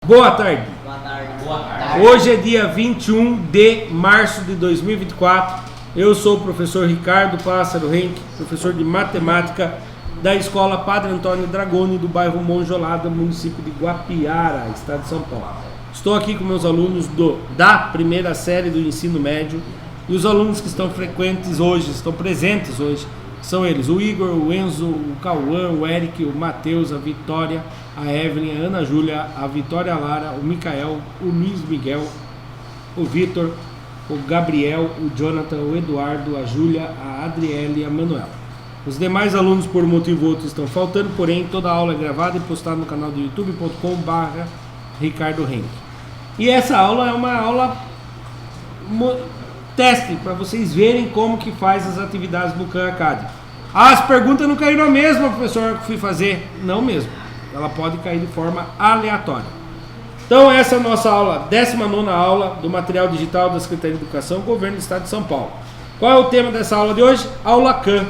Boa tarde. Boa tarde. Boa tarde. Hoje é dia 21 de março de 2024. Eu sou o professor Ricardo Pássaro Henke, professor de matemática da Escola Padre Antônio Dragoni, do bairro Monjolada, município de Guapiara, estado de São Paulo. Estou aqui com meus alunos da primeira série do ensino médio e os alunos que estão presentes hoje, são eles, o Igor, o Enzo, o Cauã, o Eric, o Matheus, a Vitória, a Evelyn, a Ana Júlia, a Vitória Lara, o Micael, o Luiz Miguel, o Vitor, o Gabriel, o Jonathan, o Eduardo, a Júlia, a Adriele e a Manuela. Os demais alunos, por motivo outro, estão faltando, porém toda a aula é gravada e postada no canal do youtube.com/Ricardo Henke. E essa aula é uma aula teste para vocês verem como que faz as atividades do Khan Academy. As perguntas não caíram a mesma, professor, que fui fazer. Não mesmo. Ela pode cair de forma aleatória. Então essa é a nossa aula, 19ª aula do material digital da Secretaria de Educação, Governo do Estado de São Paulo. Qual é o tema dessa aula de hoje? Aula Khan.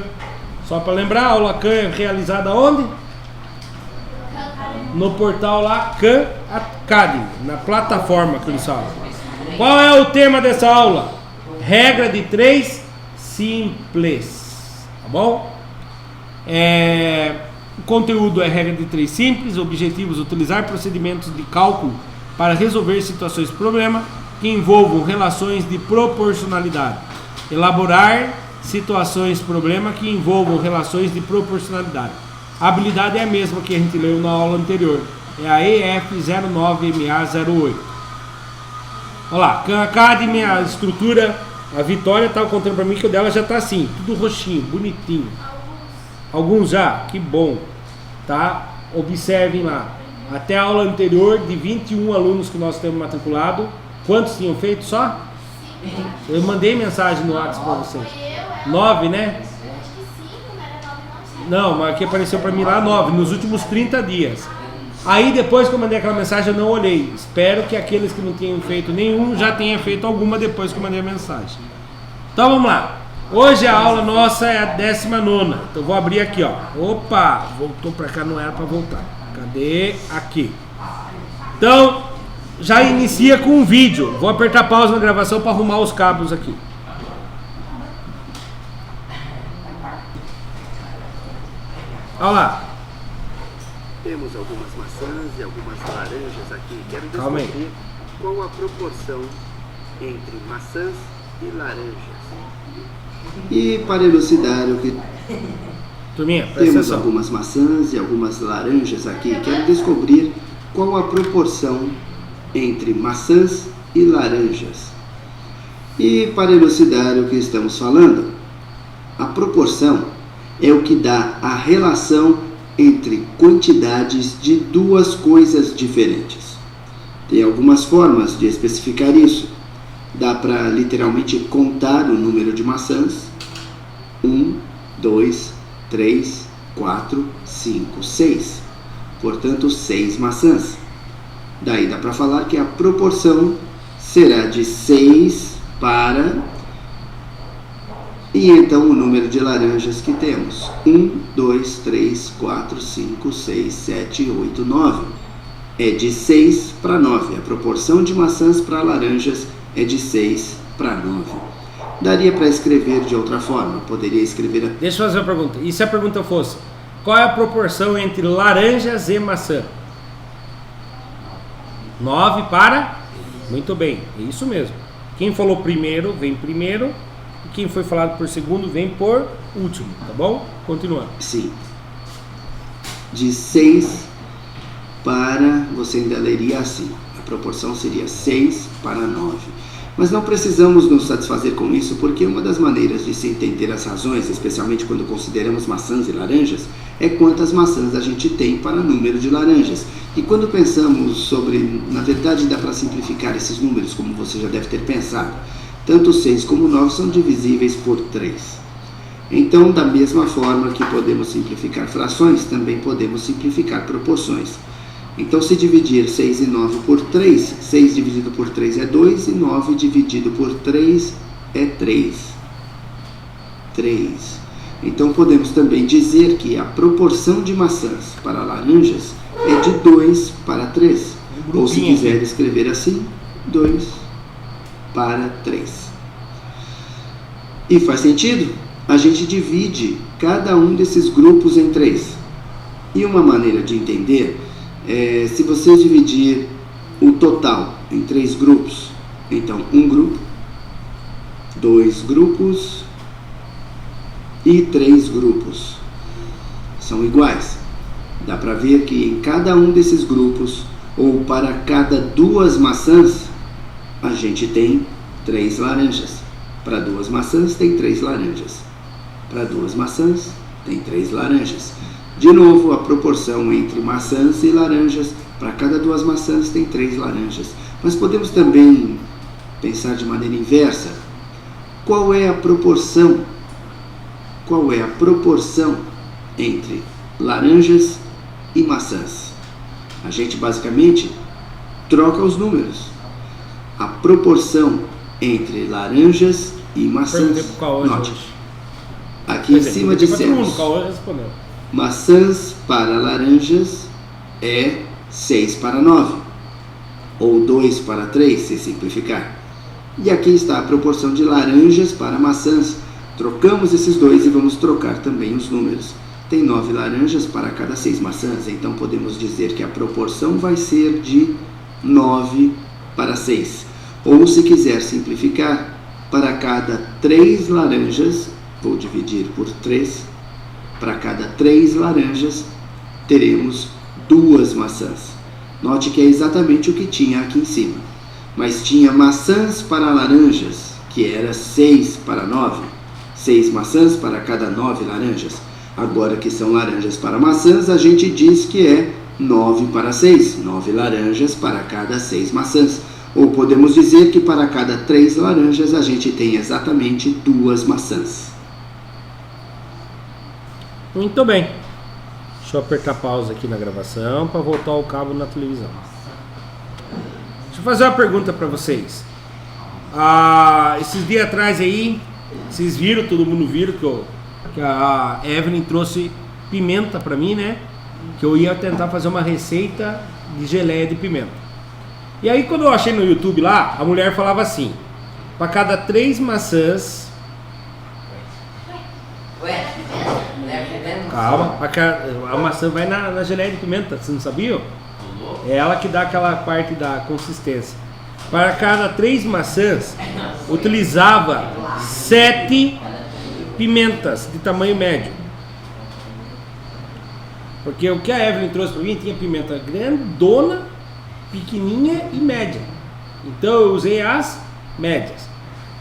Só para lembrar, a aula Khan é realizada onde? No portal lá, Khan Academy, na plataforma que eles falam. Qual é o tema dessa aula? Regra de 3 simples, tá bom? O conteúdo é regra de 3 simples, objetivos: utilizar procedimentos de cálculo para resolver situações de problema que envolvam relações de proporcionalidade. Elaborar situações de problema que envolvam relações de proporcionalidade. A habilidade é a mesma que a gente leu na aula anterior, é a EF09MA08. Olha lá, Khan Academy, a estrutura. A Vitória estava contando para mim que o dela já está assim, tudo roxinho, bonitinho. Alguns já, que bom, tá? Observem lá. Até a aula anterior, de 21 alunos que nós temos matriculado, quantos tinham feito só? Eu mandei mensagem no WhatsApp para vocês. 9, né? Não, mas aqui apareceu para mim lá 9, nos últimos 30 dias. Aí depois que eu mandei aquela mensagem eu não olhei. Espero que aqueles que não tinham feito nenhum já tenham feito alguma depois que eu mandei a mensagem. Então vamos lá. Hoje a aula nossa é a 19ª. Então vou abrir aqui, ó. Opa, voltou para cá, não era para voltar. Cadê? Aqui. Então já inicia com um vídeo. Vou apertar pausa na gravação para arrumar os cabos aqui. Olha lá. Temos algumas maçãs e algumas laranjas aqui. Quero descobrir qual a proporção entre maçãs e laranjas. E para elucidar o que... Turminha, temos algumas maçãs e algumas laranjas aqui. Quero descobrir qual a proporção entre maçãs e laranjas. E para elucidar o que estamos falando, a proporção é o que dá a relação entre quantidades de duas coisas diferentes. Tem algumas formas de especificar isso. Dá para literalmente contar o número de maçãs. 1, 2, 3, 4, 5, 6. Portanto, 6 maçãs. Daí dá para falar que a proporção será de 6 para... E então o número de laranjas que temos: 1, 2, 3, 4, 5, 6, 7, 8, 9. É de 6 para 9. A proporção de maçãs para laranjas é de 6 para 9. Daria para escrever de outra forma. Poderia escrever... Deixa eu fazer uma pergunta. E se a pergunta fosse: qual é a proporção entre laranjas e maçã? 9 para... Muito bem, é isso mesmo. Quem falou primeiro, vem primeiro. Quem foi falado por segundo vem por último, tá bom? Continuando. Sim. De 6 para... Você ainda leria assim. A proporção seria 6 para 9. Mas não precisamos nos satisfazer com isso, porque uma das maneiras de se entender as razões, especialmente quando consideramos maçãs e laranjas, é quantas maçãs a gente tem para o número de laranjas. E quando pensamos sobre... Na verdade, dá para simplificar esses números, como você já deve ter pensado. Tanto 6 como 9 são divisíveis por 3. Então, da mesma forma que podemos simplificar frações, também podemos simplificar proporções. Então, se dividir 6 e 9 por 3, 6 dividido por 3 é 2 e 9 dividido por 3 é 3. 3. Então, podemos também dizer que a proporção de maçãs para laranjas é de 2 para 3. Ou se grupinho quiser aqui. escrever assim, 2 para 3. E faz sentido? A gente divide cada um desses grupos em 3. E uma maneira de entender é se você dividir o total em 3 grupos. Então, um grupo, 2 grupos e 3 grupos são iguais. Dá para ver que em cada um desses grupos, ou para cada 2 maçãs, a gente tem 3 laranjas. Para 2 maçãs tem 3 laranjas. Para 2 maçãs tem 3 laranjas. De novo, a proporção entre maçãs e laranjas, para cada 2 maçãs tem 3 laranjas. Mas podemos também pensar de maneira inversa. Qual é a proporção? Qual é a proporção entre laranjas e maçãs? A gente basicamente troca os números. A proporção entre laranjas e maçãs. Note, aqui em cima dissemos: maçãs para laranjas é 6 para 9, ou 2 para 3, se simplificar. E aqui está a proporção de laranjas para maçãs. Trocamos esses dois e vamos trocar também os números. Tem 9 laranjas para cada 6 maçãs, então podemos dizer que a proporção vai ser de 9 para 6. Ou, se quiser simplificar, para cada 3 laranjas, vou dividir por 3, para cada 3 laranjas, teremos 2 maçãs. Note que é exatamente o que tinha aqui em cima. Mas tinha maçãs para laranjas, que era 6 para 9. 6 maçãs para cada 9 laranjas. Agora que são laranjas para maçãs, a gente diz que é 9 para 6. 9 laranjas para cada 6 maçãs. Ou podemos dizer que para cada 3 laranjas, a gente tem exatamente 2 maçãs. Muito bem. Deixa eu apertar pausa aqui na gravação para voltar ao cabo na televisão. Deixa eu fazer uma pergunta para vocês. Esses dias atrás aí, vocês viram, todo mundo viu que a Evelyn trouxe pimenta para mim, né? Que eu ia tentar fazer uma receita de geleia de pimenta. E aí, quando eu achei no YouTube lá, a mulher falava assim: para cada 3 maçãs. Calma, a maçã vai na geleia de pimenta, vocês não sabiam? É ela que dá aquela parte da consistência. Para cada 3 maçãs, utilizava 7 pimentas de tamanho médio. Porque o que a Evelyn trouxe para mim tinha pimenta grandona, pequenininha e média. Então eu usei as médias.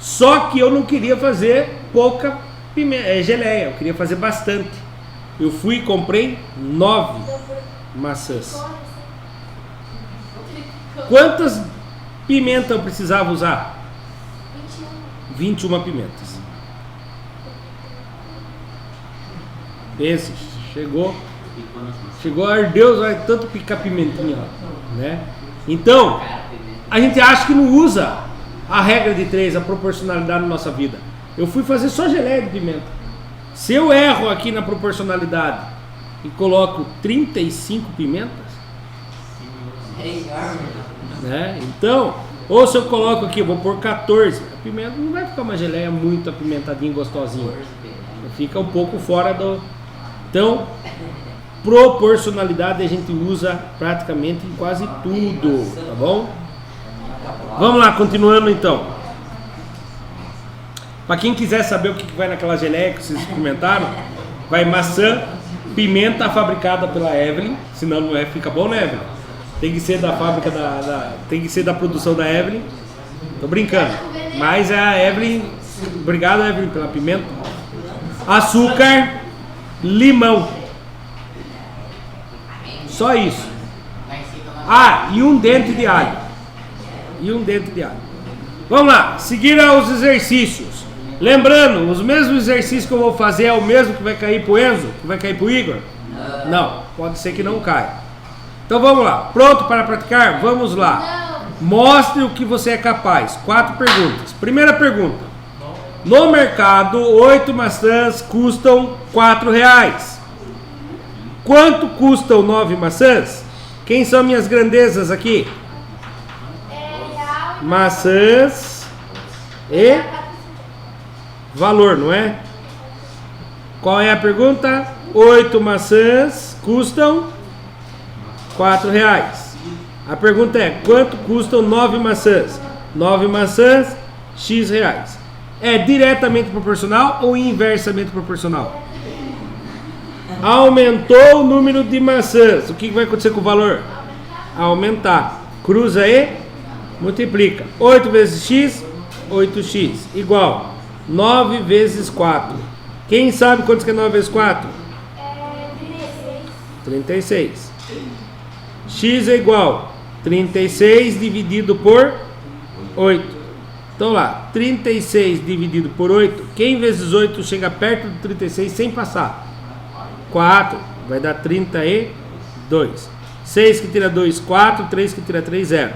Só que eu não queria fazer pouca geleia, eu queria fazer bastante. Eu fui e comprei 9 maçãs. Quantas pimentas eu precisava usar? 21 pimentas. Pense, chegou a Deus, vai tanto picar pimentinha lá, né? Então, a gente acha que não usa a regra de 3, a proporcionalidade na nossa vida. Eu fui fazer só geleia de pimenta. Se eu erro aqui na proporcionalidade e coloco 35 pimentas, né? Então, ou se eu coloco aqui, eu vou pôr 14, a pimenta não vai ficar uma geleia muito apimentadinha e gostosinha. Fica um pouco fora do... Então, proporcionalidade a gente usa praticamente em quase tudo, tá bom? Vamos lá, continuando então. Para quem quiser saber o que vai naquela geleia que vocês comentaram, vai maçã, pimenta fabricada pela Evelyn, senão não é, fica bom, né, Evelyn? Tem que ser da fábrica tem que ser da produção da Evelyn. Tô brincando. Mas a Evelyn, obrigado, Evelyn, pela pimenta. Açúcar, limão. Só isso. E um dente de alho. Vamos lá, seguir aos exercícios. Lembrando, os mesmos exercícios que eu vou fazer é o mesmo que vai cair pro Enzo? Que vai cair pro Igor? Não, pode ser que não caia. Então vamos lá, pronto para praticar? Vamos lá. Mostre o que você é capaz. 4 perguntas. Primeira pergunta. No mercado, 8 maçãs custam R$4. Quanto custam 9 maçãs? Quem são minhas grandezas aqui? Maçãs e valor, não é? Qual é a pergunta? 8 maçãs custam R$4. A pergunta é: quanto custam 9 maçãs? 9 maçãs, X reais. É diretamente proporcional ou inversamente proporcional? Aumentou o número de maçãs. O que vai acontecer com o valor? Aumentar. Cruza e multiplica. 8 vezes X, 8X. Igual 9 vezes 4. Quem sabe quanto que é 9 vezes 4? 36. X é igual 36 dividido por 8. Então lá, 36 dividido por 8. Quem vezes 8 chega perto de 36 sem passar? 4. Vai dar 32. 6 que tira 2, 4. 3 que tira 3, 0.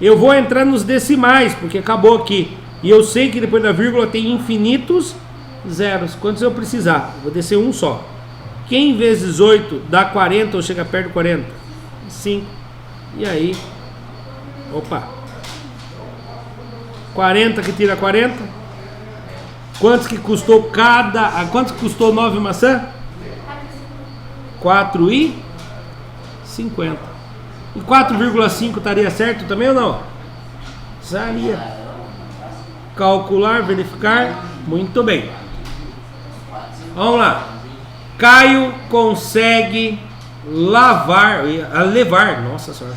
Eu vou entrar nos decimais, porque acabou aqui. E eu sei que depois da vírgula tem infinitos zeros. Quantos eu precisar? Vou descer um só. Quem vezes 8 dá 40 ou chega perto de 40? 5. E aí? Opa. 40 que tira 40. Quantos que custou cada... Quantos que custou 9 maçã? 4,50. E 4,5 estaria certo também ou não? Estaria. Calcular, verificar. Muito bem. Vamos lá. Caio consegue levar. Nossa senhora.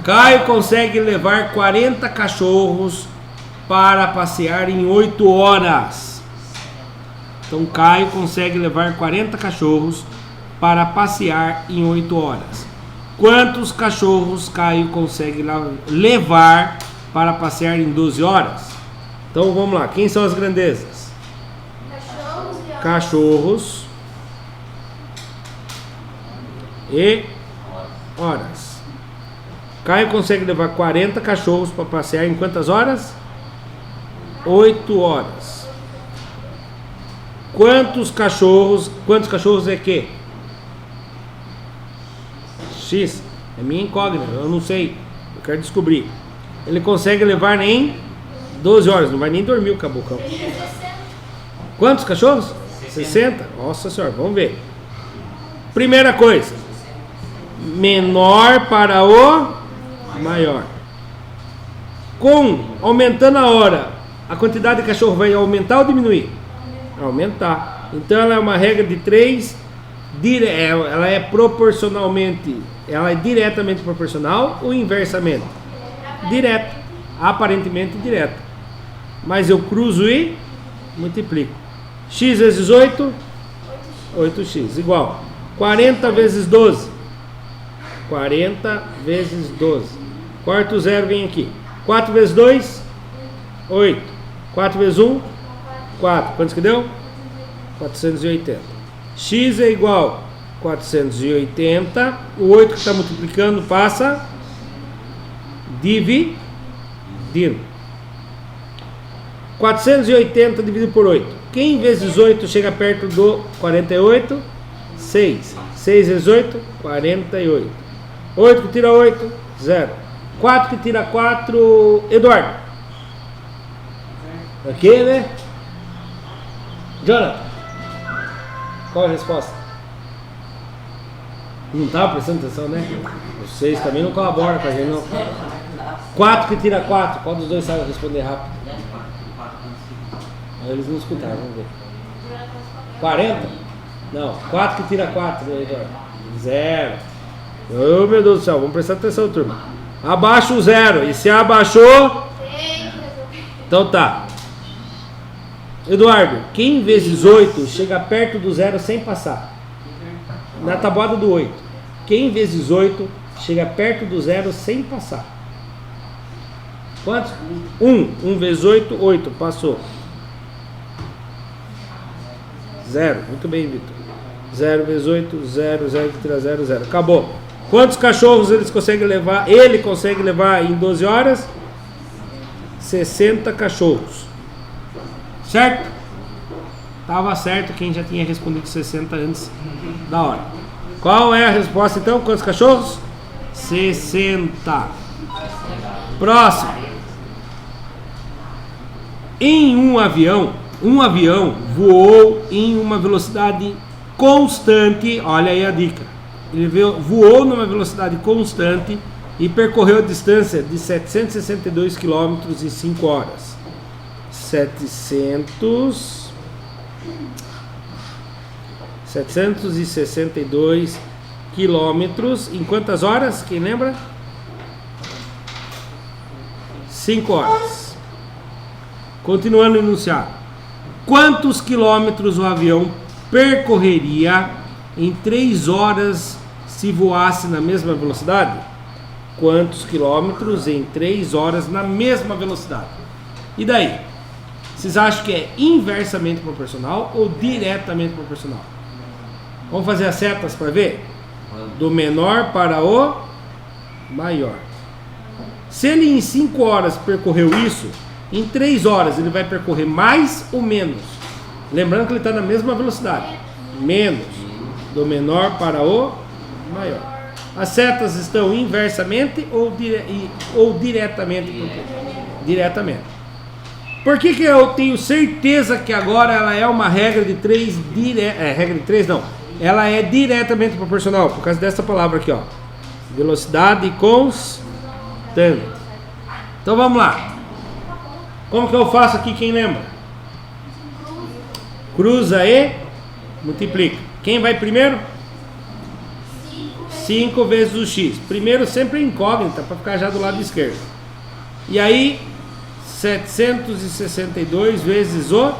Caio consegue levar 40 cachorros para passear em 8 horas. Então Caio consegue levar 40 cachorros para passear em 8 horas. Quantos cachorros Caio consegue levar para passear em 12 horas? Então vamos lá, quem são as grandezas? Cachorros e horas. Caio consegue levar 40 cachorros para passear em quantas horas? 8 horas. Quantos cachorros é que? X. É minha incógnita, eu não sei. Eu quero descobrir. Ele consegue levar em 12 horas. Não vai nem dormir o cabocão. Quantos cachorros? 60. Nossa senhora, vamos ver. Primeira coisa. Menor para o maior. Aumentando a hora, a quantidade de cachorro vai aumentar ou diminuir? Aumentar. Então ela é uma regra de 3. Ela é proporcionalmente. Ela é diretamente proporcional ou inversamente? Direto. Aparentemente direto. Mas eu cruzo e multiplico. X vezes 8, 8x. Igual 40 vezes 12. 40 vezes 12. Quarto zero vem aqui. 4 vezes 2, 8. 4 vezes 1, 4. Quantos que deu? 480. X é igual a 480. O 8 que está multiplicando passa dividindo. 480 dividido por 8. Quem vezes 8 chega perto do 48? 6. 6 vezes 8, 48. 8 que tira 8, 0. 4 que tira 4, Eduardo. Aqui, né? Jonathan. Qual é a resposta? Não estava prestando atenção, né? Vocês também não colaboram com a gente, não. 4 que tira 4, qual dos dois sabe responder rápido? Eles não escutaram, vamos ver. 40? Não, 4 que tira 4, Eduardo. 0. Oh, meu Deus do céu, vamos prestar atenção, turma. Abaixa o 0. E se abaixou? Então tá. Eduardo, quem vezes 8 chega perto do 0 sem passar? Na tabuada do 8. Quem vezes 8 chega perto do 0 sem passar? Quantos? 1. 1 vezes 8, 8. Passou. 0. Muito bem, Vitor. 0 vezes 8, 0. 0 que tira 0, 0. Acabou. Quantos cachorros ele consegue levar em 12 horas? 60 cachorros. Certo? Tava certo quem já tinha respondido 60 antes da hora. Qual é a resposta então? Quantos cachorros? 60. Próximo. Em um avião voou em uma velocidade constante. Olha aí a dica. Ele voou numa velocidade constante e percorreu a distância de 762 km em 5 horas. 762 quilômetros em quantas horas? Quem lembra? 5 horas. Continuando o enunciado. Quantos quilômetros o avião percorreria em 3 horas se voasse na mesma velocidade? Quantos quilômetros em 3 horas na mesma velocidade? E daí? Vocês acham que é inversamente proporcional ou diretamente proporcional? Vamos fazer as setas para ver? Do menor para o maior. Se ele em 5 horas percorreu isso, em 3 horas ele vai percorrer mais ou menos? Lembrando que ele está na mesma velocidade. Menos. Do menor para o maior. As setas estão inversamente ou diretamente? Diretamente. Por que eu tenho certeza que agora ela é uma regra de 3 regra de 3 não. Ela é diretamente proporcional, por causa dessa palavra aqui, ó. Velocidade constante. Então vamos lá. Como que eu faço aqui, quem lembra? Cruza e multiplica. Quem vai primeiro? 5 vezes o x. Primeiro sempre incógnita, para ficar já do lado esquerdo. E aí, 762 vezes o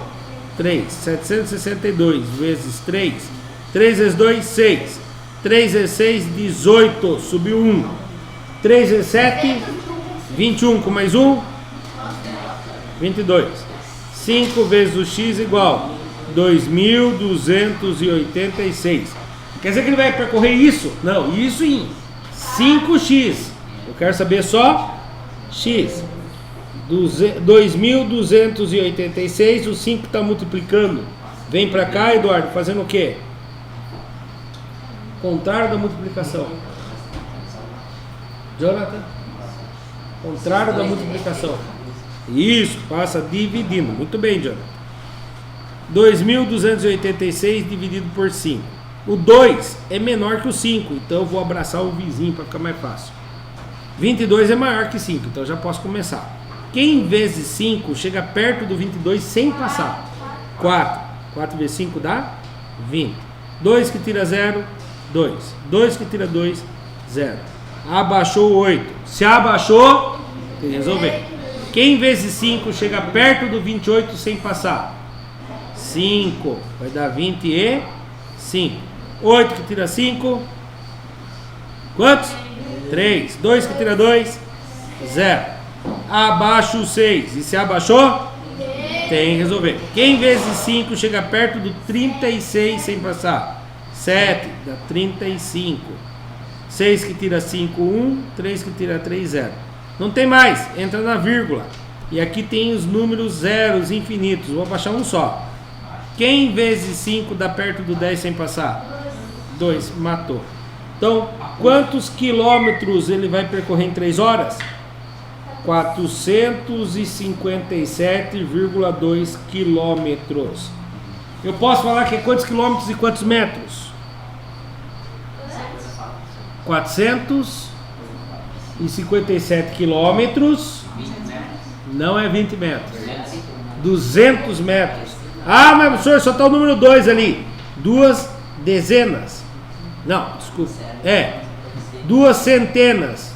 3. 762 vezes 3. 3 vezes 2, 6. 3 vezes 6, 18. Subiu 1. 3 vezes 7, 21. Com mais 1, 22. 5 vezes o x igual 2.286. Quer dizer que ele vai percorrer isso? Não, isso em 5x. Eu quero saber só x. 2.286. O 5 está multiplicando. Vem para cá, Eduardo, fazendo o quê? Contrário da multiplicação. Jonathan? Contrário da multiplicação. Isso, passa dividindo. Muito bem, Jonathan. 2.286 dividido por 5. O 2 é menor que o 5, então eu vou abraçar o vizinho para ficar mais fácil. 22 é maior que 5, então já posso começar. Quem vezes 5 chega perto do 22 sem passar? 4. 4 vezes 5 dá 20. 2 que tira 0, 2. 2 que tira 2, 0. Abaixou 8. Se abaixou, tem que resolver. Quem vezes 5 chega perto do 28 sem passar? 5. Vai dar 25. 8 que tira 5. Quantos? 3. 2 que tira 2, 0. Abaixo 6. E se abaixou? Tem que resolver. Quem vezes 5 chega perto do 36 sem passar? 7 dá 35. 6 que tira 5, 1. 3 que tira 3, 0. Não tem mais, entra na vírgula. E aqui tem os números zeros infinitos. Vou abaixar um só. Quem vezes 5 dá perto do 10 sem passar? 2, matou. Então, quantos quilômetros ele vai percorrer em 3 horas? 457,2 quilômetros. Eu posso falar que é quantos quilômetros e quantos metros? 457 quilômetros. Não é 20 metros. 200 metros. Ah, mas professor, só está o número 2 ali. 2 dezenas. Não, desculpa. 2 centenas.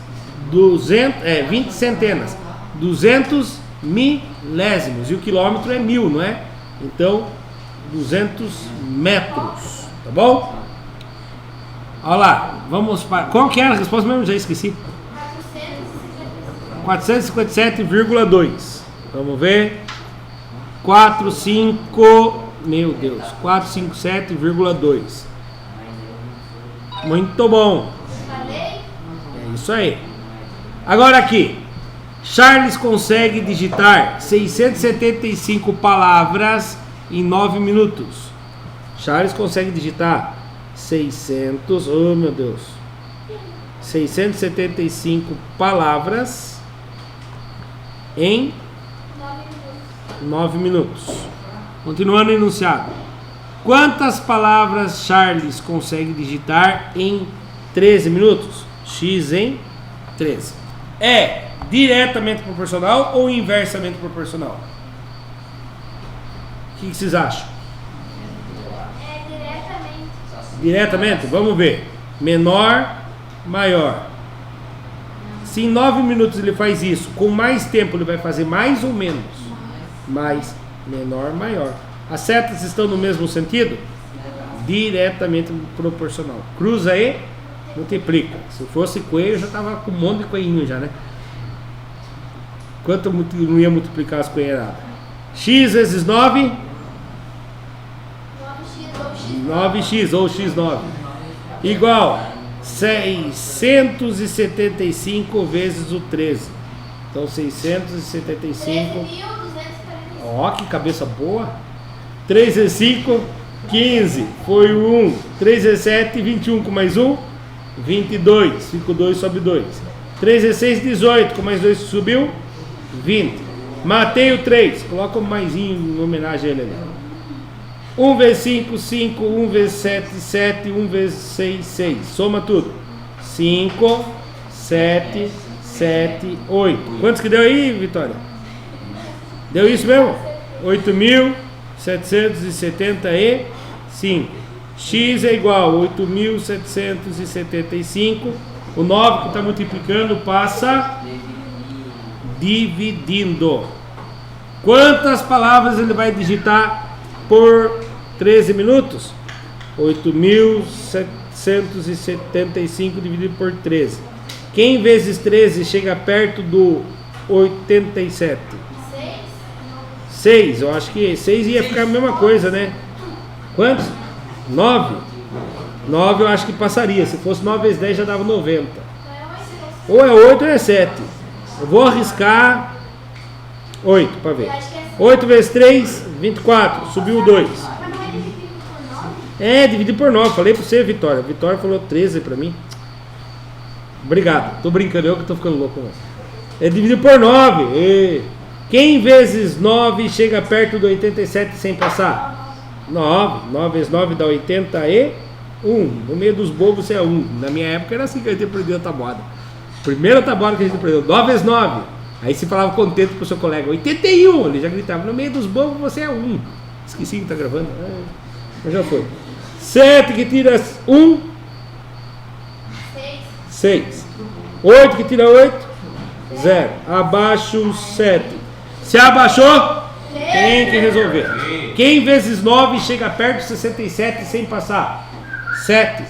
20 centenas. 200 milésimos. E o quilômetro é 1000, não é? Então, 200 metros. Tá bom? Olha lá. Vamos para... Qual que era a resposta mesmo? Já esqueci. 457,2. Vamos ver. 457,2. Muito bom. É isso aí. Agora aqui. Charles consegue digitar 675 palavras em 9 minutos. Charles consegue digitar 600... Oh, meu Deus. 675 palavras em 9 minutos. Continuando o enunciado. Quantas palavras Charles consegue digitar em 13 minutos? X em 13. É diretamente proporcional ou inversamente proporcional? O que vocês acham? É diretamente. Diretamente? Vamos ver. Menor, maior. Se em 9 minutos ele faz isso, com mais tempo ele vai fazer mais ou menos? Mais, menor, maior. As setas estão no mesmo sentido? Diretamente proporcional. Cruza e multiplica. Se fosse coelho, já estava com um monte de coelhinho já, né? Quanto não ia multiplicar as coelhadas? X vezes 9? 9x ou x9. Igual 675 vezes o 13. Então 675. 13.245. Ó, que cabeça boa. 3 vezes 5, 15. Foi o 1. 3 vezes 7, 21. Com mais 1, 22. Fica 2, sobe 2. 3 vezes 6, 18. Com mais 2 subiu, 20. Matei o 3. Coloca um maisinho em homenagem a ele ali. 1 vezes 5, 5. 1 vezes 7, 7. 1 vezes 6, 6. Soma tudo. 5, 7, 7, 8. Quantos que deu aí, Vitória? Deu isso mesmo? 8.775. X é igual a 8.775. O 9 que está multiplicando passa dividindo. Quantas palavras ele vai digitar por 13 minutos? 8.775 dividido por 13. Quem vezes 13 chega perto do 87? 6, eu acho que 6 ia ficar a mesma coisa, né? Quantos? 9. 9 eu acho que passaria. Se fosse 9 vezes 10 já dava 90. Ou é 8 ou é 7. Eu vou arriscar 8 para ver. 8 vezes 3, 24. Subiu 2. É, dividir por 9. Falei para você, Vitória. Vitória falou 13 para mim. Obrigado. Tô brincando, eu que tô ficando louco. É dividir por 9. E... quem vezes 9 chega perto do 87 sem passar? 9. 9 vezes 9 dá 81. No meio dos bobos é 1. Na minha época era assim que a gente aprendeu a tabuada. Primeira tabuada que a gente aprendeu. 9 vezes 9. Aí você falava contente pro seu colega. 81. Ele já gritava. No meio dos bobos você é 1. Esqueci que tá gravando. Mas já foi. 7 que tira 1. 6. 8 que tira 8. 0. Abaixo 7. Se abaixou, tem que resolver. Quem vezes 9 chega perto de 67 sem passar? 7.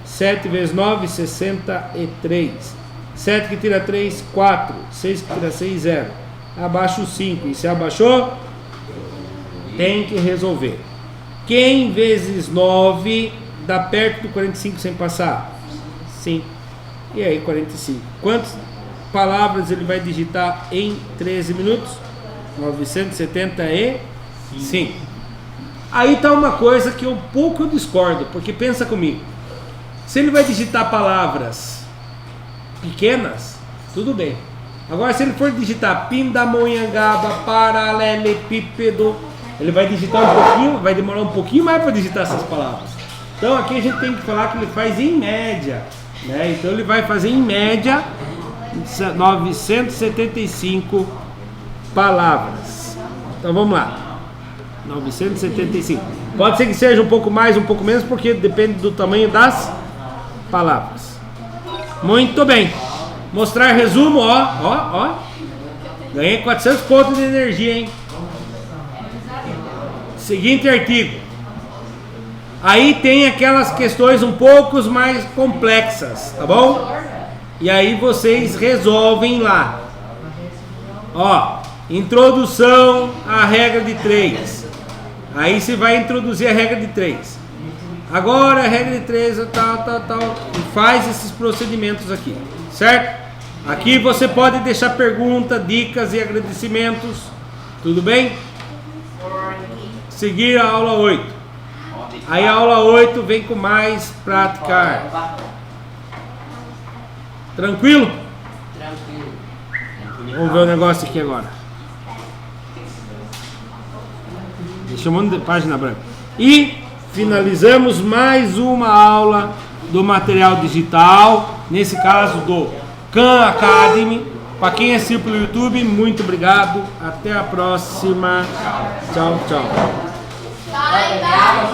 7 vezes 9, 63. 7 que tira 3, 4. 6 que tira 6, 0. Abaixo 5. E se abaixou, tem que resolver. Quem vezes 9 dá perto do 45 sem passar? 5. E aí 45. Quantas palavras ele vai digitar em 13 minutos? 975. Aí tá uma coisa que um pouco eu discordo, porque pensa comigo. Se ele vai digitar palavras pequenas, tudo bem. Agora se ele for digitar pindamonhangaba, paralelepípedo, ele vai digitar um pouquinho, vai demorar um pouquinho mais para digitar essas palavras. Então aqui a gente tem que falar que ele faz em média, né? Então ele vai fazer em média 975 palavras. Então vamos lá. 975. Pode ser que seja um pouco mais, um pouco menos, porque depende do tamanho das palavras. Muito bem. Mostrar resumo, ó. Ganhei 400 pontos de energia, hein? Seguinte artigo. Aí tem aquelas questões um pouco mais complexas, tá bom? E aí vocês resolvem lá. Ó, introdução à regra de 3. Aí você vai introduzir a regra de 3. Agora a regra de 3 tal. E faz esses procedimentos aqui, certo? Aqui você pode deixar pergunta, dicas e agradecimentos. Tudo bem? Seguir a aula 8. Aí a aula 8 vem com mais praticar. Tranquilo? Tranquilo. Vamos ver o negócio aqui agora. Deixa eu mandar de página branca. E finalizamos mais uma aula do material digital, nesse caso do Khan Academy. Para quem assistiu pelo YouTube, muito obrigado. Até a próxima. Tchau, tchau. Bye, bye.